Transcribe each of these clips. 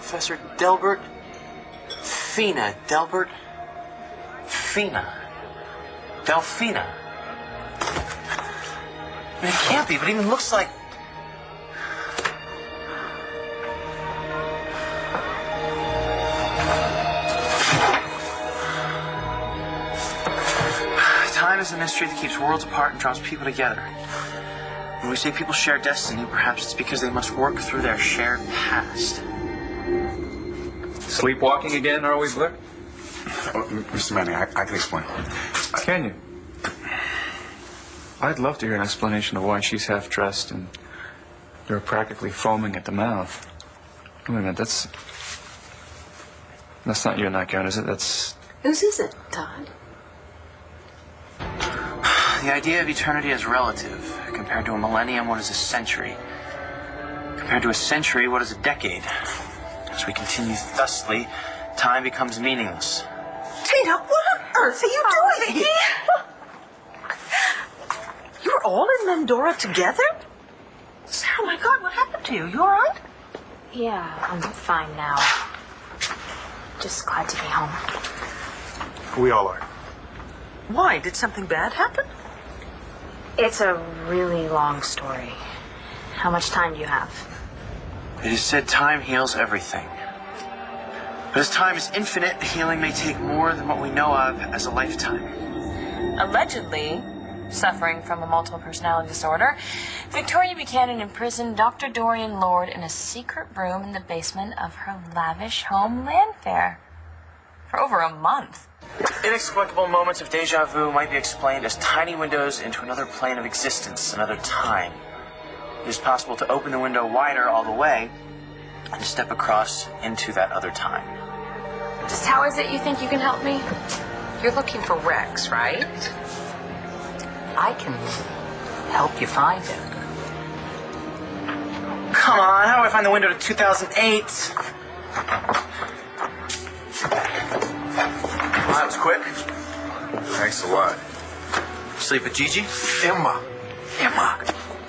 Professor Delbert? Fina Delbert? Fina. Delphina. I mean, it can't be, but it even looks like... Time is a mystery that keeps worlds apart and draws people together. When we say people share destiny, perhaps it's because they must work through their shared past. Sleepwalking again, are we, Blair? Oh, Mr. Manning, I can explain. Can you? I'd love to hear an explanation of why she's half-dressed and you're practically foaming at the mouth. Wait a minute, that's not you in that gown, is it? Whose is it, Todd? The idea of eternity is relative. Compared to a millennium, what is a century? Compared to a century, what is a decade? As we continue thusly, time becomes meaningless. Tina, what on earth are you doing? You were all in Mendora together? Oh my God, what happened to you? You all right? Yeah, I'm fine now. Just glad to be home. We all are. Why? Did something bad happen? It's a really long story. How much time do you have? It is said time heals everything. But as time is infinite, healing may take more than what we know of as a lifetime. Allegedly suffering from a multiple personality disorder, Victoria Buchanan imprisoned Dr. Dorian Lord in a secret room in the basement of her lavish home Landfair for over a month. Inexplicable moments of deja vu might be explained as tiny windows into another plane of existence, another time. It is possible to open the window wider all the way and step across into that other time. Just how is it you think you can help me? You're looking for Rex, right? I can help you find him. Come on, how do I find the window to 2008? Well, that was quick. Thanks a lot. Sleep with Gigi? Emma.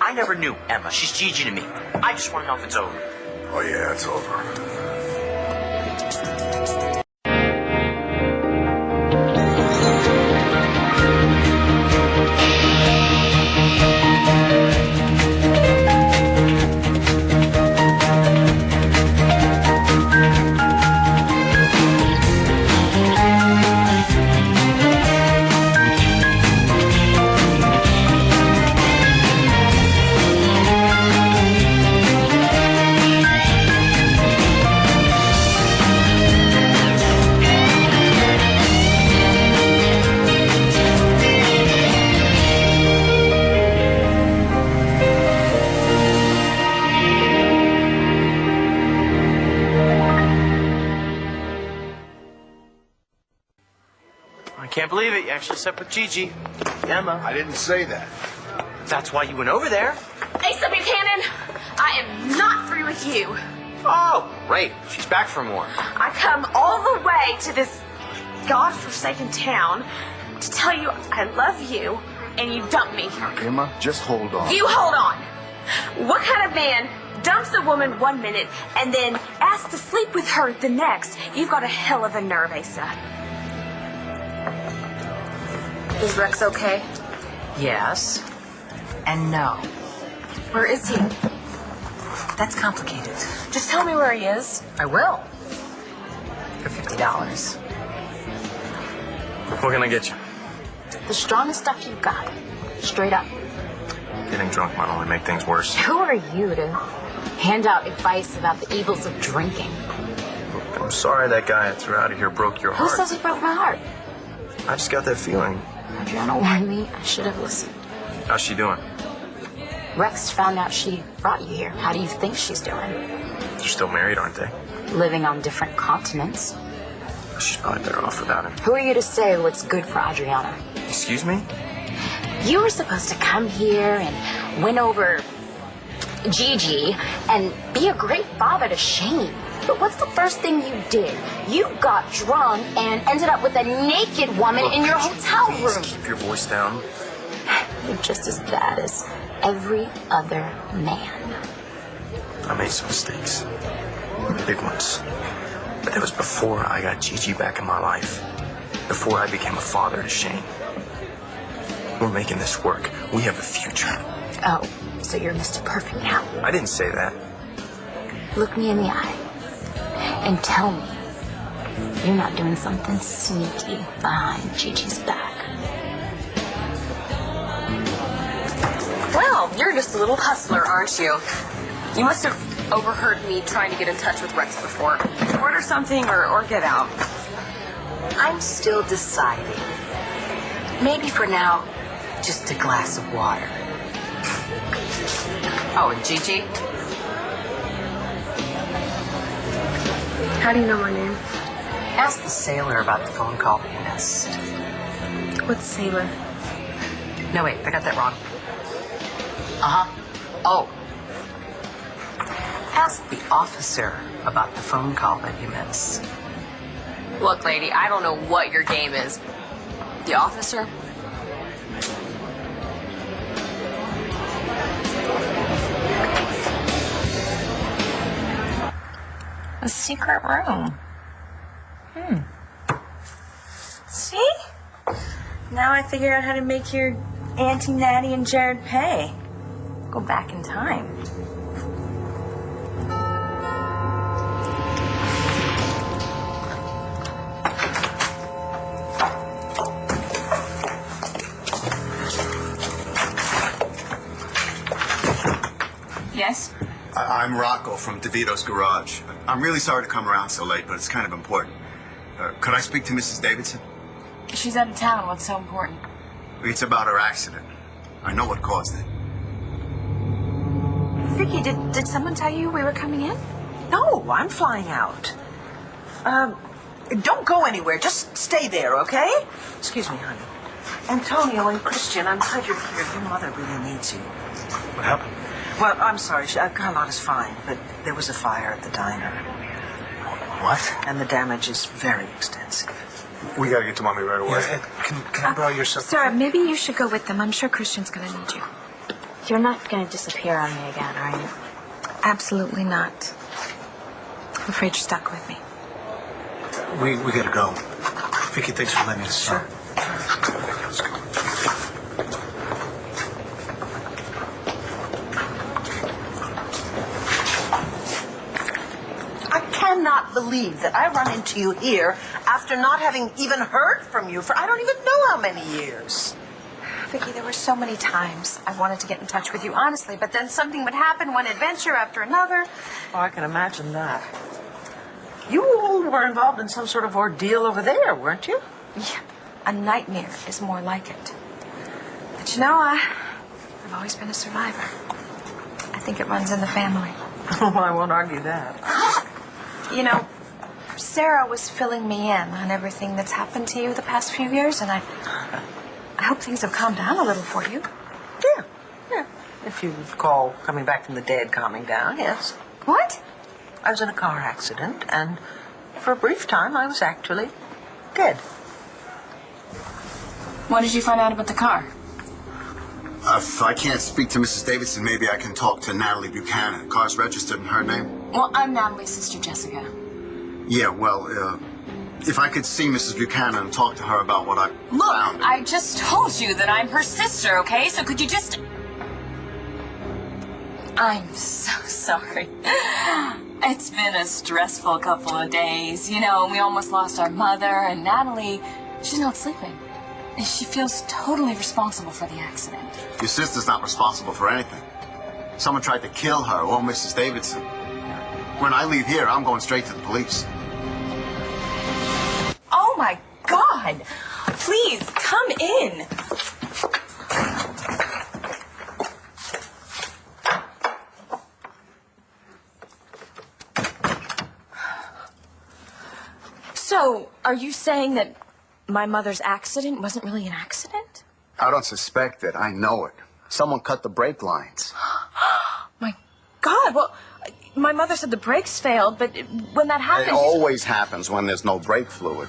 I never knew Emma. She's Gigi to me. I just want to know if it's over. Oh, yeah, it's over. I can't believe it. You actually slept with Gigi. Emma. I didn't say that. That's why you went over there. Asa Buchanan, I am not through with you. Oh, great. She's back for more. I come all the way to this godforsaken town to tell you I love you and you dump me. Emma, just hold on. You hold on. What kind of man dumps a woman 1 minute and then asks to sleep with her the next? You've got a hell of a nerve, Asa. Is Rex okay? Yes. And no. Where is he? That's complicated. Just tell me where he is. I will. For $50. What can I get you? The strongest stuff you've got. Straight up. Getting drunk might only make things worse. Who are you to hand out advice about the evils of drinking? I'm sorry that guy I threw out of here broke your Who heart. says he broke my heart? I just got that feeling. Adriana warned me. I should have listened. How's she doing? Rex found out she brought you here. How do you think she's doing? They're still married, aren't they? Living on different continents. She's probably better off without him. Who are you to say what's good for Adriana? Excuse me? You were supposed to come here and win over Gigi and be a great father to Shane. But what's the first thing you did? You got drunk and ended up with a naked woman in your hotel room. Keep your voice down. You're just as bad as every other man. I made some mistakes. Big ones. this. But that was before I got Gigi back in my life. Before I became a father to Shane. We're making this work. We have a future. Oh, so you're Mr. Perfect now. I didn't say that. Look me in the eye and tell me you're not doing something sneaky behind Gigi's back. Well, you're just a little hustler, aren't you? You must have overheard me trying to get in touch with Rex before. Order something or get out. I'm still deciding. Maybe for now, just a glass of water. Oh, and Gigi? How do you know my name? Ask the sailor about the phone call you missed. What's Sailor? No, wait, I got that wrong. Oh. Ask the officer about the phone call that you missed. Look, lady, I don't know what your game is. The officer? A secret room. See? Now I figure out how to make your Auntie Natty and Jared pay. Go back in time. Yes? I'm Rocco from DeVito's Garage. I'm really sorry to come around so late, but it's kind of important. Could I speak to Mrs. Davidson? She's out of town. What's so important? It's about her accident. I know what caused it. Vicky, did someone tell you we were coming in? No, I'm flying out. Don't go anywhere. Just stay there, okay? Excuse me, honey. Antonio and Christian, I'm glad you're here. Your mother really needs you. What happened? Well, I'm sorry. Carlotta's fine, but there was a fire at the diner. What? And the damage is very extensive. We gotta get to Mommy right away. Yeah, can I borrow your stuff? Sarah, maybe you should go with them. I'm sure Christian's gonna need you. You're not going to disappear on me again, are you? Absolutely not. I'm afraid you're stuck with me. We gotta go. Vicky, thanks for letting us stop. Let's go. I cannot believe that I run into you here after not having even heard from you for I don't even know how many years. Vicky, there were so many times I wanted to get in touch with you, honestly, but then something would happen, one adventure after another. Oh, I can imagine that. You all were involved in some sort of ordeal over there, weren't you? Yeah, a nightmare is more like it. But you know, I've always been a survivor. I think it runs in the family. Oh, I won't argue that. You know, Sarah was filling me in on everything that's happened to you the past few years, and I hope things have calmed down a little for you. Yeah. If you recall coming back from the dead, calming down, yes. What? I was in a car accident, and for a brief time, I was actually dead. What did you find out about the car? If I can't speak to Mrs. Davidson, maybe I can talk to Natalie Buchanan. Car's registered in her name? Well, I'm Natalie's sister, Jessica. Yeah, well, if I could see Mrs. Buchanan and talk to her about what I found. Look, I just told you that I'm her sister, okay? So could you just... I'm so sorry. It's been a stressful couple of days. You know, we almost lost our mother, and Natalie, she's not sleeping. And she feels totally responsible for the accident. Your sister's not responsible for anything. Someone tried to kill her or Mrs. Davidson. When I leave here, I'm going straight to the police. Oh, my God! Please, come in. So, are you saying that my mother's accident wasn't really an accident? I don't suspect it. I know it. Someone cut the brake lines. My God, well, my mother said the brakes failed, but when that happened... It always happens when there's no brake fluid.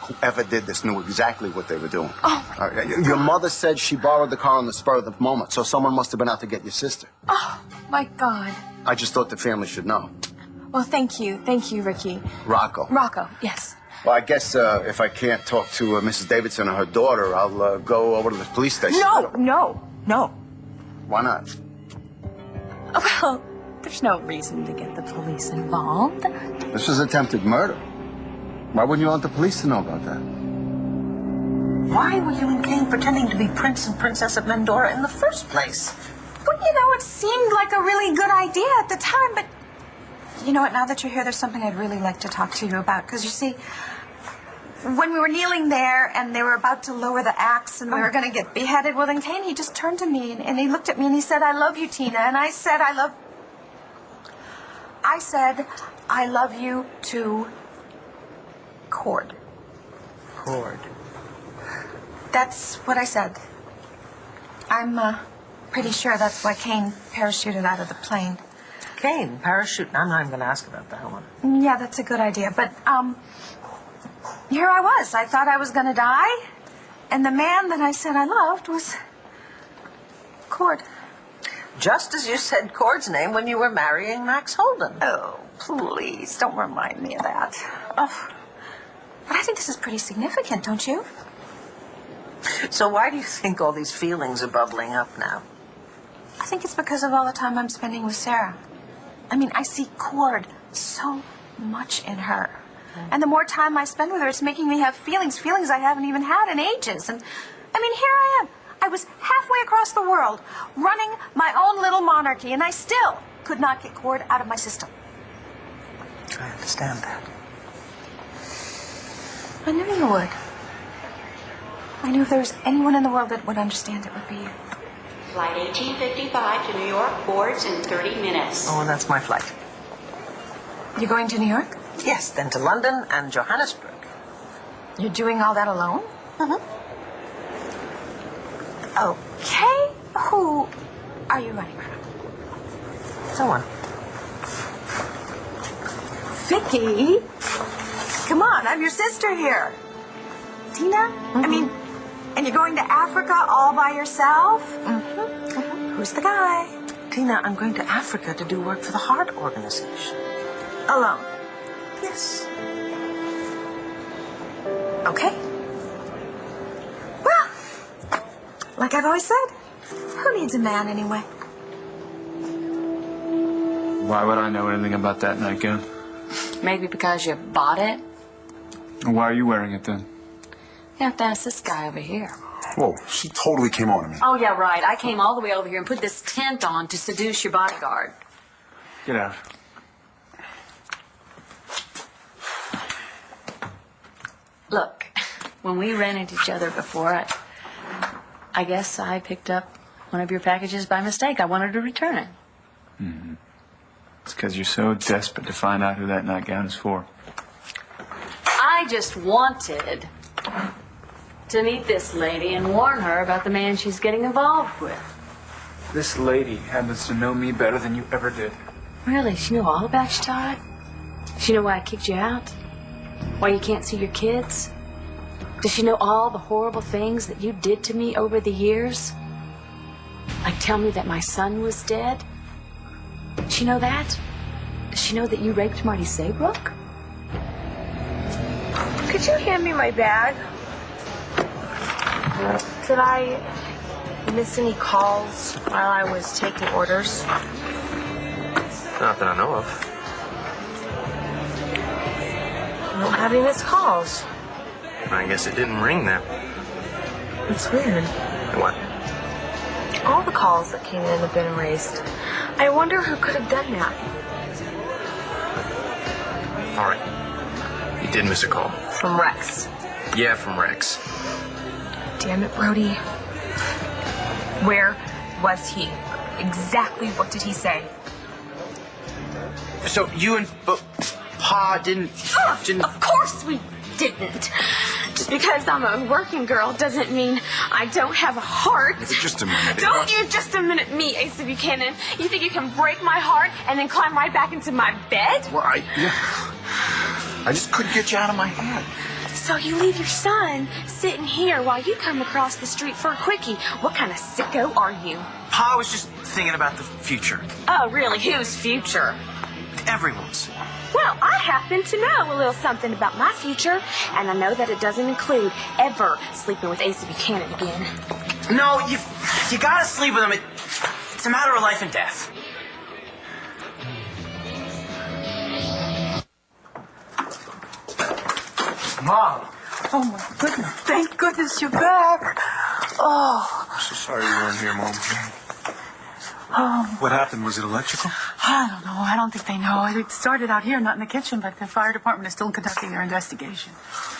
Whoever did this knew exactly what they were doing. Oh, your mother said she borrowed the car on the spur of the moment, so someone must have been out to get your sister. oh, my God. I just thought the family should know. Well, thank you. Thank you, Ricky. Rocco. Rocco, yes. Well, I guess if I can't talk to Mrs. Davidson or her daughter, I'll go over to the police station. No. Why not? Well, there's no reason to get the police involved. This was attempted murder. Why wouldn't you want the police to know about that? Why were you and Kane pretending to be Prince and Princess of Mendora in the first place? Well, it seemed like a really good idea at the time, but you know what? Now that you're here, there's something I'd really like to talk to you about. Because you see, when we were kneeling there and they were about to lower the axe and we were going to get beheaded, well, then Kane, he just turned to me and he looked at me and he said, "I love you, Tina." And I said, I love you to Cord. Cord. That's what I said. I'm pretty sure that's why Kane parachuted out of the plane. Kane, parachute. I'm not even going to ask about that one. Yeah, that's a good idea. But, here I was. I thought I was going to die. And the man that I said I loved was Cord. Just as you said Cord's name when you were marrying Max Holden. Oh, please, don't remind me of that. Oh. But I think this is pretty significant, don't you? So why do you think all these feelings are bubbling up now? I think it's because of all the time I'm spending with Sarah. I mean, I see Cord so much in her. And the more time I spend with her, it's making me have feelings I haven't even had in ages. And, I mean, here I am. I was halfway across the world, running my own little monarchy, and I still could not get Cord out of my system. I understand that. I knew you would. I knew if there was anyone in the world that would understand, it would be you. Flight 1855 to New York boards in 30 minutes. Oh, that's my flight. You going to New York? Yes, then to London and Johannesburg. You're doing all that alone? Mm-hmm. Okay. Who are you running from? Someone. Vicky? Come on, I'm your sister here. Tina? Mm-hmm. I mean, and you're going to Africa all by yourself? Mm-hmm. Mm-hmm. Who's the guy? Tina, I'm going to Africa to do work for the Heart Organization. Alone? Yes. Okay. Well, like I've always said, who needs a man anyway? Why would I know anything about that nightgown? Maybe because you bought it? Why are you wearing it then? You have to ask this guy over here. Whoa, she totally came on to me. Oh, yeah, right. I came all the way over here and put this tent on to seduce your bodyguard. Get out. Look, when we rented each other before, I guess I picked up one of your packages by mistake. I wanted to return it. Mm-hmm. It's because you're so desperate to find out who that nightgown is for. I just wanted to meet this lady and warn her about the man she's getting involved with. This lady happens to know me better than you ever did. Really? She knew all about you, Todd? She know why I kicked you out? Why you can't see your kids? Does she know all the horrible things that you did to me over the years? Like tell me that my son was dead? Does she know that? Does she know that you raped Marty Saybrook? Could you hand me my bag? Did I miss any calls while I was taking orders? Not that I know of. I don't have any missed calls. I guess it didn't ring then. It's weird. What? All the calls that came in have been erased. I wonder who could have done that. All right. You did miss a call. From Rex. Yeah, from Rex. Damn it, Brody. Where was he? Exactly what did he say? So you and Pa didn't... Of course we didn't. Just because I'm a working girl doesn't mean I don't have a heart. Just a minute. Don't you just a minute me, Asa Buchanan. You think you can break my heart and then climb right back into my bed? Well, I just couldn't get you out of my head. So you leave your son sitting here while you come across the street for a quickie. What kind of sicko are you? Pa was just thinking about the future. Oh, really? Whose future? everyone's. Well, I happen to know a little something about my future, and I know that it doesn't include ever sleeping with Asa Buchanan again. No, you gotta sleep with him. It's a matter of life and death. Mom! Oh, my goodness. Thank goodness you're back. Oh. I'm so sorry you weren't here, Mom. Oh. What happened? Was it electrical? I don't know. I don't think they know. It started out here, not in the kitchen, but the fire department is still conducting their investigation.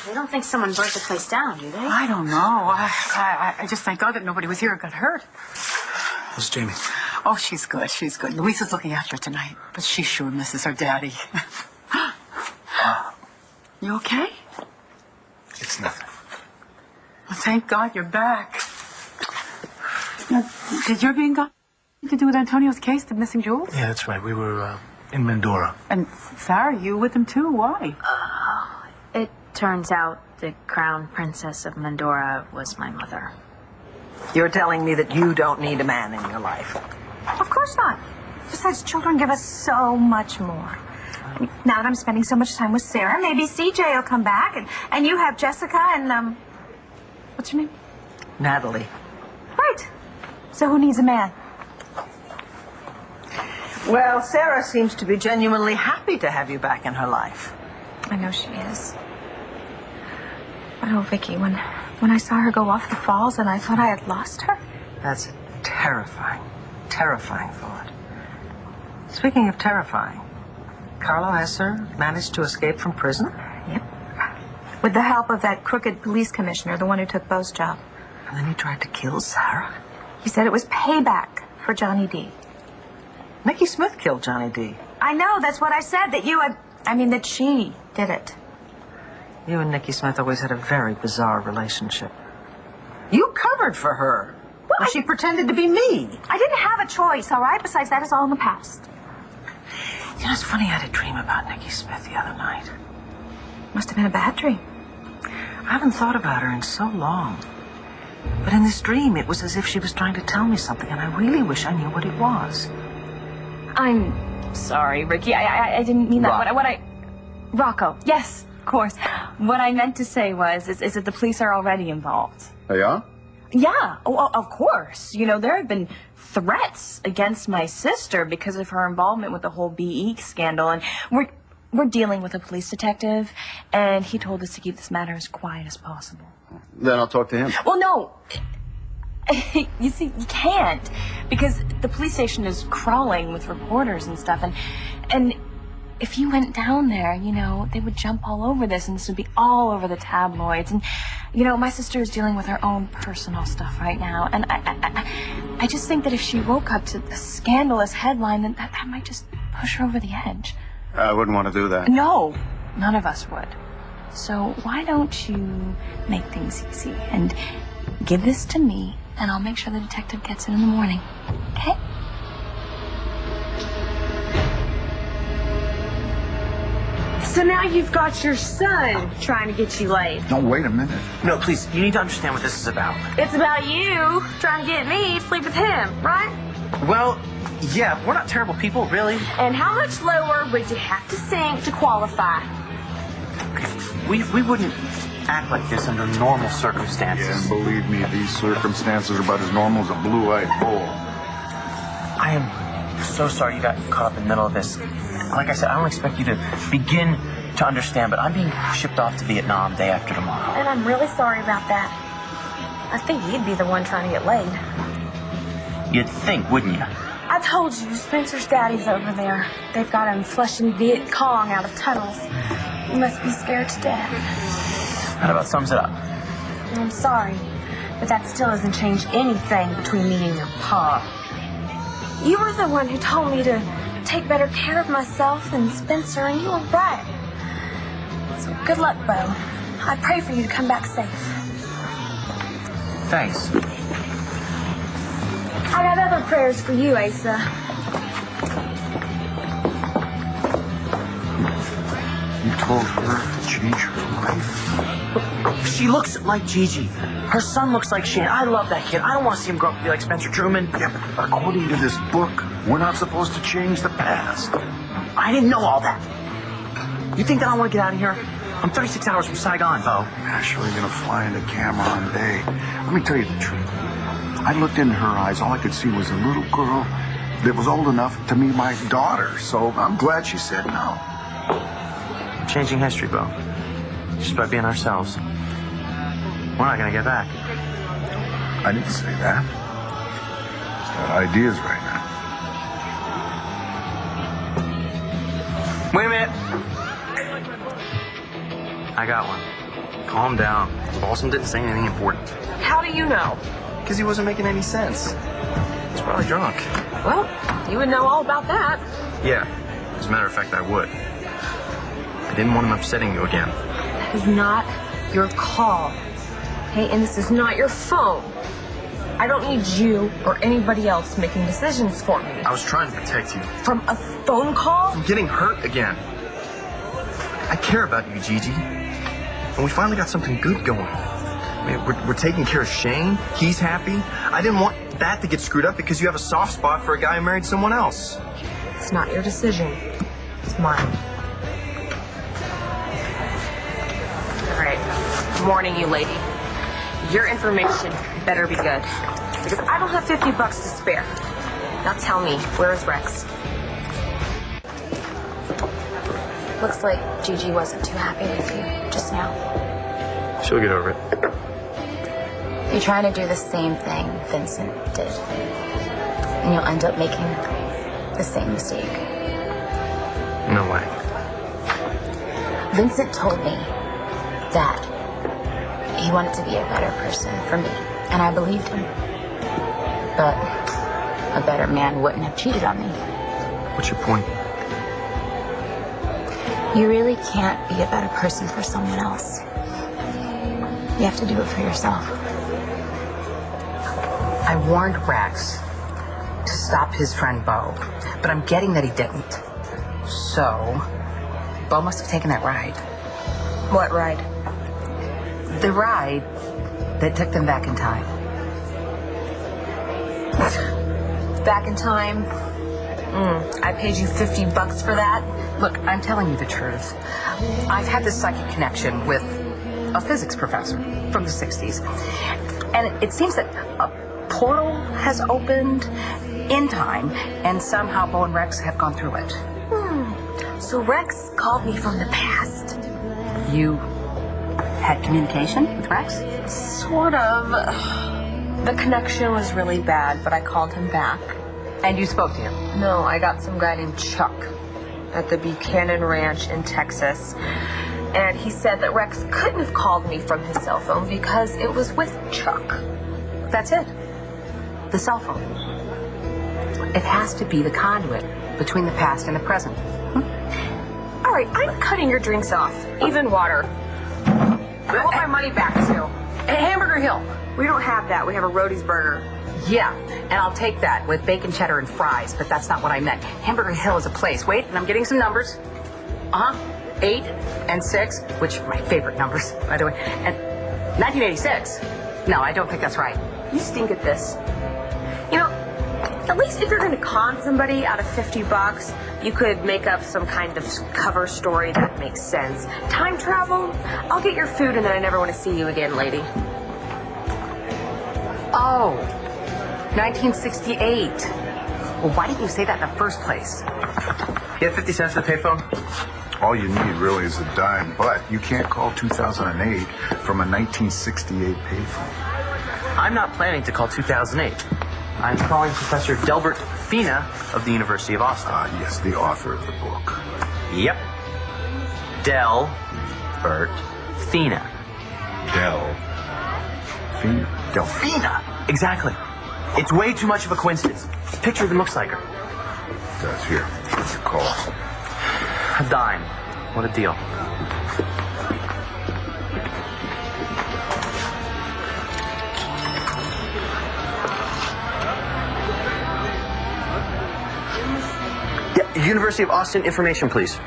They don't think someone burnt the place down, do they? I don't know. I just thank God that nobody was here or got hurt. How's Jamie? Oh, she's good. She's good. Louisa's looking after her tonight, but she sure misses her daddy. You okay? It's nothing. Well, thank God you're back. Now, did your being gone to do with Antonio's case, the missing jewels? Yeah, that's right. We were in Mandora. And Sarah, you with him too? Why? It turns out the crown princess of Mandora was my mother. You're telling me that you don't need a man in your life? Of course not. Besides, children give us so much more. Now that I'm spending so much time with Sarah, maybe CJ will come back, and you have Jessica and, what's her name? Natalie. Right. So who needs a man? Well, Sarah seems to be genuinely happy to have you back in her life. I know she is. But oh, Vicky, when I saw her go off the falls and I thought I had lost her. That's a terrifying, terrifying thought. Speaking of terrifying, Carlo Esser managed to escape from prison? Yep. With the help of that crooked police commissioner, the one who took Bo's job. And then he tried to kill Sarah? He said it was payback for Johnny D. Nikki Smith killed Johnny D. I know, that's what I said, that she did it. You and Nikki Smith always had a very bizarre relationship. You covered for her. Well, she pretended to be me. I didn't have a choice, all right? Besides, that is all in the past. You know, it's funny, I had a dream about Nikki Smith the other night. Must have been a bad dream. I haven't thought about her in so long. But in this dream, it was as if she was trying to tell me something, and I really wish I knew what it was. I'm sorry, Ricky. I didn't mean that. Rocco. Yes, of course. What I meant to say is that the police are already involved. They are? Yeah. Oh, of course. You know, there have been threats against my sister because of her involvement with the whole BE scandal, and we're dealing with a police detective, and he told us to keep this matter as quiet as possible. Then I'll talk to him. Well, no. You see, you can't, because the police station is crawling with reporters and stuff, and if you went down there, you know, they would jump all over this, and this would be all over the tabloids, and, you know, my sister is dealing with her own personal stuff right now, and I just think that if she woke up to a scandalous headline, then that might just push her over the edge. I wouldn't want to do that. No, none of us would. So why don't you make things easy and give this to me, and I'll make sure the detective gets it in the morning. Okay? So now you've got your son trying to get you laid. No, wait a minute. No, please, you need to understand what this is about. It's about you trying to get me to sleep with him, right? Well, yeah, we're not terrible people, really. And how much lower would you have to sink to qualify? We wouldn't act like this under normal circumstances. Yeah, and believe me, these circumstances are about as normal as a blue-eyed bull. I am so sorry you got caught up in the middle of this. Like I said, I don't expect you to begin to understand, but I'm being shipped off to Vietnam day after tomorrow. And I'm really sorry about that. I think you'd be the one trying to get laid. You'd think, wouldn't you? I told you, Spencer's daddy's over there. They've got him flushing Viet Cong out of tunnels. You must be scared to death. That about sums it up. I'm sorry, but that still doesn't change anything between me and your pa. You were the one who told me to take better care of myself than Spencer, and you were right. So good luck, Bo. I pray for you to come back safe. Thanks. I got other prayers for you, Asa. You told her to change her life? She looks like Gigi. Her son looks like Shane. I love that kid. I don't want to see him grow up to be like Spencer Truman. Yeah, but according to this book, we're not supposed to change the past. I didn't know all that. You think that I want to get out of here? I'm 36 hours from Saigon, Bo. Naturally gonna fly into Cameron Day. Let me tell you the truth. I looked into her eyes. All I could see was a little girl that was old enough to meet my daughter. So I'm glad she said no. We're changing history, Bo. Just by being ourselves. We're not gonna get back. I didn't say that. Just got ideas right now. Wait a minute. I got one. Calm down. Boston didn't say anything important. How do you know? Because he wasn't making any sense. He's probably drunk. Well, you would know all about that. Yeah. As a matter of fact, I would. I didn't want him upsetting you again. That is not your call. Okay, and this is not your phone. I don't need you or anybody else making decisions for me. I was trying to protect you. From a phone call? From getting hurt again. I care about you, Gigi. And we finally got something good going. I mean, we're taking care of Shane. He's happy. I didn't want that to get screwed up because you have a soft spot for a guy who married someone else. It's not your decision. It's mine. All right. I'm warning you, lady. Your information better be good. Because I don't have $50 to spare. Now tell me, where is Rex? Looks like Gigi wasn't too happy with you just now. She'll get over it. You're trying to do the same thing Vincent did. And you'll end up making the same mistake. No way. Vincent told me that he wanted to be a better person for me, and I believed him. But a better man wouldn't have cheated on me. What's your point? You really can't be a better person for someone else. You have to do it for yourself. I warned Rex to stop his friend Bo, but I'm getting that he didn't. So, Bo must have taken that ride. What ride? The ride that took them back in time. Back in time? I paid you $50 for that? Look, I'm telling you the truth. I've had this psychic connection with a physics professor from the 60s. And it seems that a portal has opened in time, and somehow Bo and Rex have gone through it. So Rex called me from the past. You had communication with Rex? Sort of. The connection was really bad, but I called him back. And you spoke to him? No, I got some guy named Chuck at the Buchanan Ranch in Texas. And he said that Rex couldn't have called me from his cell phone because it was with Chuck. That's it. The cell phone. It has to be the conduit between the past and the present. All right, I'm cutting your drinks off. Even water. I want my money back, too. Hamburger Hill. We don't have that. We have a Roadie's burger. Yeah, and I'll take that with bacon, cheddar, and fries, but that's not what I meant. Hamburger Hill is a place. Wait, and I'm getting some numbers. 8 and 6, which are my favorite numbers, by the way. And 1986. No, I don't think that's right. You stink at this. You know, at least if you're going to con somebody out of $50, you could make up some kind of cover story that makes sense. Time travel? I'll get your food and then I never want to see you again, lady. Oh, 1968. Well, why didn't you say that in the first place? You have 50 cents for the payphone? All you need really is a dime, but you can't call 2008 from a 1968 payphone. I'm not planning to call 2008. I'm calling Professor Delbert Fina of the University of Austin. Yes, the author of the book. Yep. Delbert Fina. Delphina. Exactly. It's way too much of a coincidence. Picture even looks like her. That's here. What's your call? A dime. What a deal. Yeah, University of Austin information, please.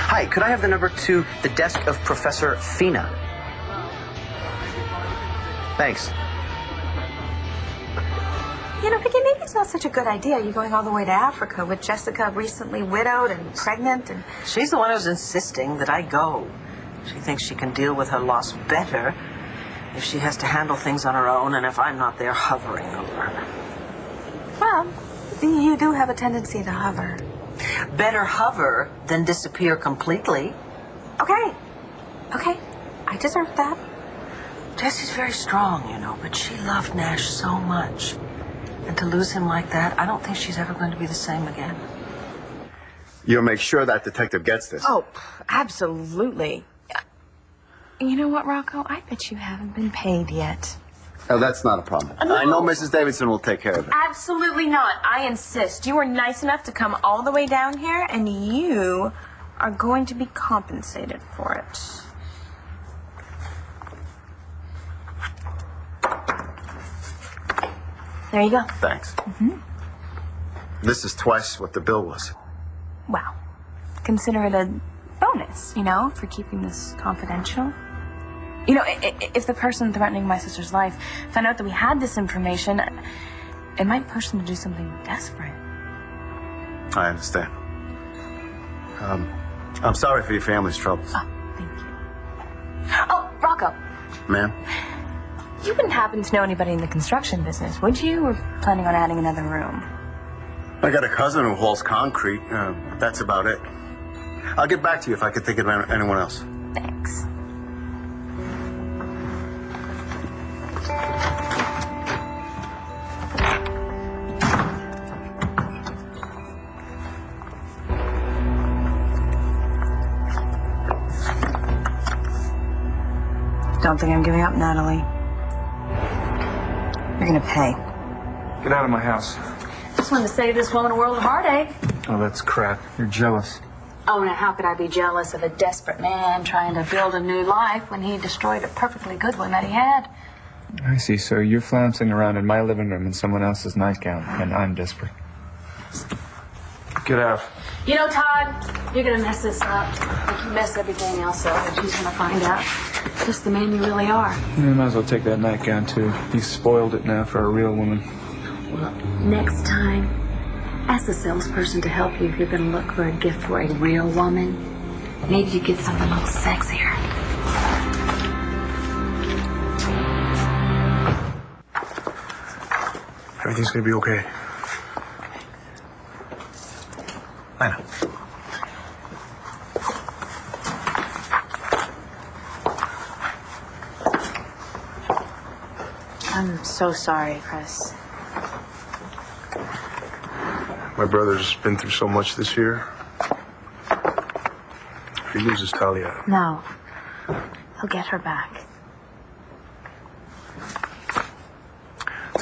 Hi, could I have the number to the desk of Professor Fina? Thanks. You know, Vicky, maybe it's not such a good idea. You going all the way to Africa with Jessica recently widowed and pregnant and... She's the one who's insisting that I go. She thinks she can deal with her loss better if she has to handle things on her own and if I'm not there hovering over her. Well, you do have a tendency to hover. Better hover than disappear completely. Okay. Okay. I deserve that. Jessie's very strong, you know, but she loved Nash so much. And to lose him like that, I don't think she's ever going to be the same again. You'll make sure that detective gets this. Oh, absolutely. You know what, Rocco? I bet you haven't been paid yet. Oh, that's not a problem. No. I know Mrs. Davidson will take care of it. Absolutely not. I insist. You were nice enough to come all the way down here, and you are going to be compensated for it. There you go. Thanks. Mm-hmm. This is twice what the bill was. Wow. Consider it a bonus, you know, for keeping this confidential. You know, if the person threatening my sister's life found out that we had this information, it might push them to do something desperate. I understand. I'm sorry for your family's troubles. Oh, thank you. Oh, Rocco. Ma'am? You wouldn't happen to know anybody in the construction business, would you? We're planning on adding another room. I got a cousin who hauls concrete. That's about it. I'll get back to you if I could think of anyone else. Thanks. Don't think I'm giving up, Natalie. You're gonna pay. Get out of my house. Just wanted to save this woman a world of heartache. Oh, that's crap. You're jealous. Oh, now how could I be jealous of a desperate man trying to build a new life when he destroyed a perfectly good one that he had? I see. So you're flouncing around in my living room in someone else's nightgown, and I'm desperate. Get out. You know, Todd, you're gonna mess this up. Like you mess everything else up, and she's gonna find out just the man you really are. You might as well take that nightgown, too. You spoiled it now for a real woman. Well, next time, ask the salesperson to help you if you're gonna look for a gift for a real woman. Maybe you get something a little sexier. Everything's gonna be okay. Lana. I'm so sorry, Chris. My brother's been through so much this year. If he loses Talia, No. He'll get her back.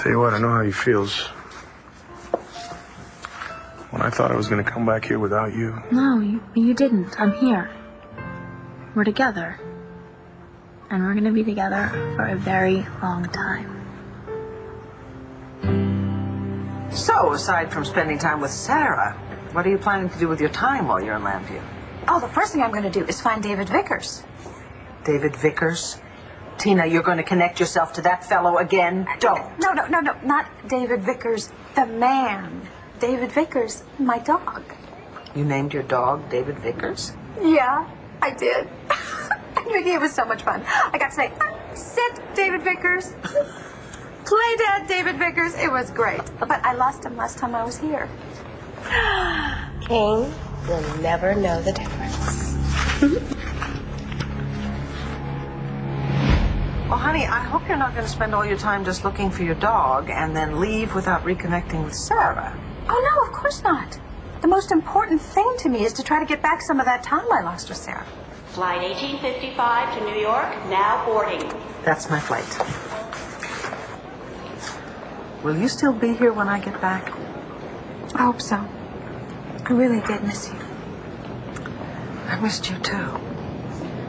tell you what, I know how he feels. When I thought I was going to come back here without you. No, you didn't. I'm here. We're together. And we're gonna be together for a very long time. So, aside from spending time with Sarah, what are you planning to do with your time while you're in Lambview? Oh, the first thing I'm going to do is find David Vickers. David Vickers? Tina, you're going to connect yourself to that fellow again? Don't. No, not David Vickers, the man. David Vickers, my dog. You named your dog David Vickers? Yeah, I did. Vicky, it was so much fun. I got to say, sit, David Vickers. Play dead, David Vickers. It was great. But I lost him last time I was here. King will never know the difference. Well, honey, I hope you're not going to spend all your time just looking for your dog and then leave without reconnecting with Sarah. Oh, no, of course not. The most important thing to me is to try to get back some of that time I lost with Sarah. Flight 1855 to New York, now boarding. That's my flight. Will you still be here when I get back? I hope so. I really did miss you. I missed you too.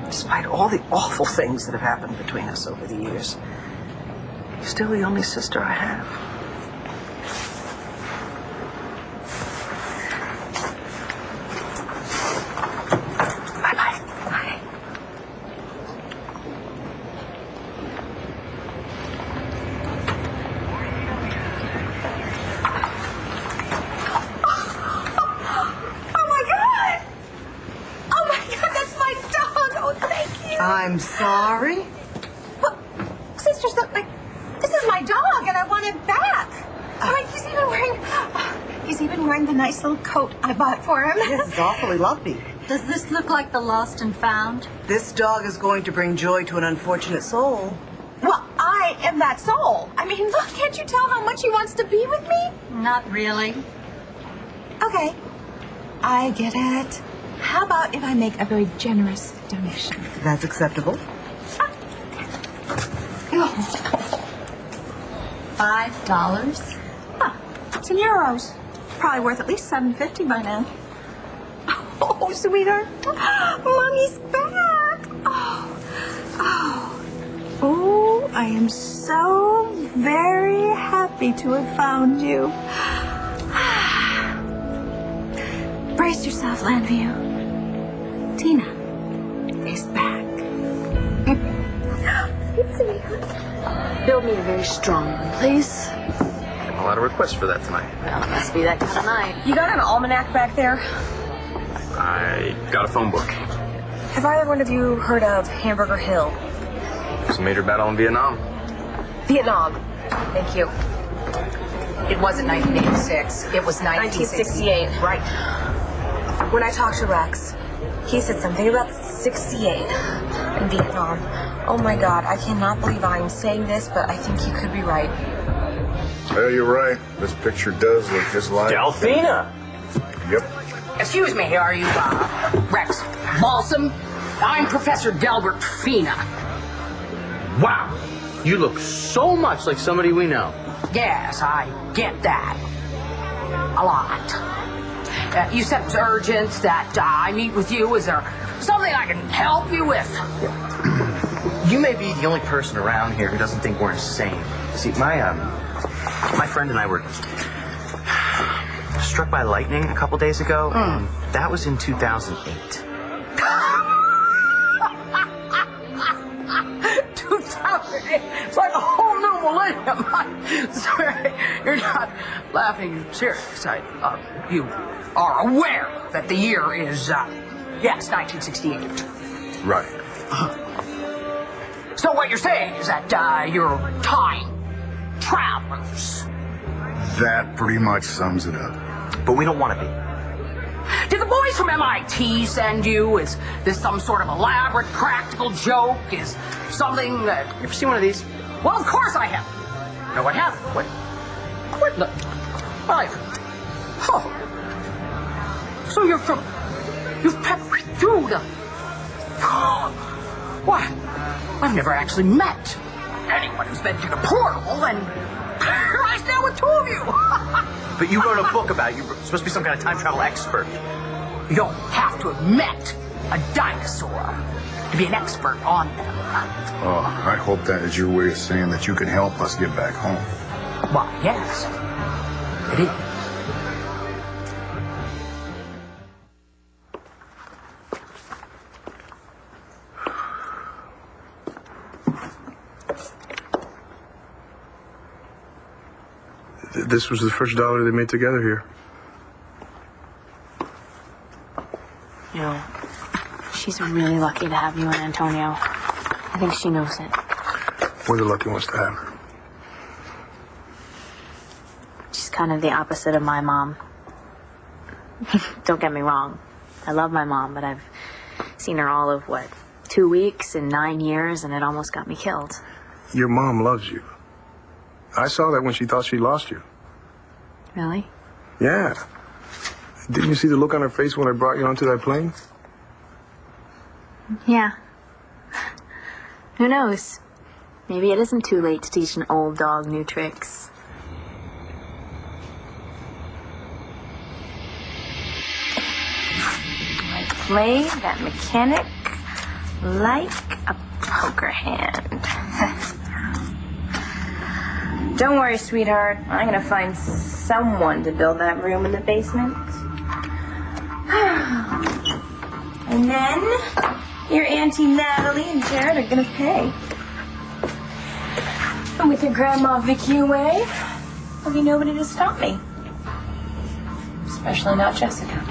Despite all the awful things that have happened between us over the years, you're still the only sister I have. I'm sorry. Well, sisters, look, like, this is my dog, and I want him back. Like, he's even wearing the nice little coat I bought for him. This is awfully lovely. Does this look like the lost and found? This dog is going to bring joy to an unfortunate soul. Well, I am that soul. I mean, look, can't you tell how much he wants to be with me? Not really. Okay, I get it. How about if I make a very generous donation? That's acceptable. $5? It's in euros. Probably worth at least $7.50 by now. Oh, sweetheart. Mommy's back. Oh, I am so very happy to have found you. Brace yourself, Landview. Tina is back. Build me a very strong one, please. A lot of requests for that tonight. Well, it must be that kind of night. You got an almanac back there? I got a phone book. Have either one of you heard of Hamburger Hill? It was a major battle in Vietnam. Vietnam. Thank you. It wasn't 1986. It was 1968. Right. When I talked to Rex, he said something about 68 in Vietnam. Oh my God, I cannot believe I'm saying this, but I think you could be right. Yeah, you're right. This picture does look just like... Delphina! Yep. Excuse me, are you, Rex Balsam? I'm Professor Delbert Fina. Wow! You look so much like somebody we know. Yes, I get that. A lot. You said it was urgent that I meet with you. Is there something I can help you with? You may be the only person around here who doesn't think we're insane. See, my friend and I were struck by lightning a couple days ago. And that was in 2008. 2008. It's like a whole new millennium. I swear, you're not laughing serious. You are aware that the year is, yes, 1968. Right. So what you're saying is that you're time travelers. That pretty much sums it up. But we don't want to be. Did the boys from MIT send you? Is this some sort of elaborate practical joke? Is something that... You ever seen one of these? Well, of course I have. No, I haven't. What? Look. Oh. So you've pecked through the... What? I've never actually met anyone who's been through the portal, and here I stand with two of you. But you wrote a book about it. You're supposed to be some kind of time travel expert. You don't have to have met a dinosaur to be an expert on them. Oh, I hope that is your way of saying that you can help us get back home. Why, yes. It is. This was the first dollar they made together here. You know, she's really lucky to have you and Antonio. I think she knows it. We're the lucky ones to have her. She's kind of the opposite of my mom. Don't get me wrong. I love my mom, but I've seen her all of, 2 weeks and 9 years, and it almost got me killed. Your mom loves you. I saw that when she thought she lost you. Really? Yeah. Didn't you see the look on her face when I brought you onto that plane? Yeah. Who knows? Maybe it isn't too late to teach an old dog new tricks. I play that mechanic like a poker hand. Don't worry, sweetheart. I'm gonna find someone to build that room in the basement. And then your Auntie Natalie and Jared are gonna pay. And with your Grandma Vicky away, there'll be nobody to stop me. Especially not Jessica.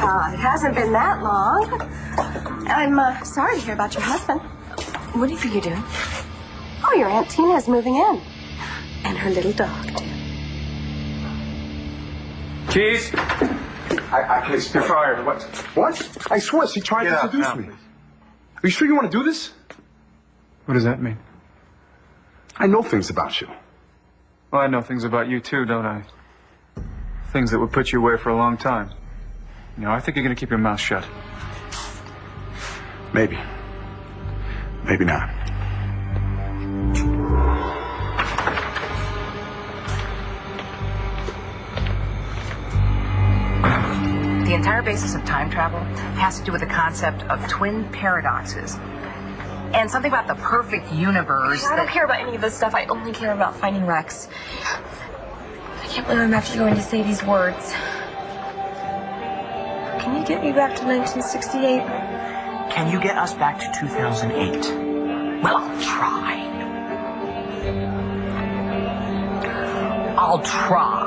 God, it hasn't been that long. I'm sorry to hear about your husband. What do you think you're doing? Oh, your Aunt Tina's moving in. And her little dog, too. Keys? I can explain. You're fired. What? What? I swear, she tried to seduce me. Please. Are you sure you want to do this? What does that mean? I know things about you. Well, I know things about you too, don't I? Things that would put you away for a long time. You know, I think you're going to keep your mouth shut. Maybe. Maybe not. The entire basis of time travel has to do with the concept of twin paradoxes. And something about the perfect universe. I don't care about any of this stuff. I only care about finding Rex. I can't believe I'm actually going to say these words. Can you get me back to 1968? Can you get us back to 2008? Well, I'll try. I'll try.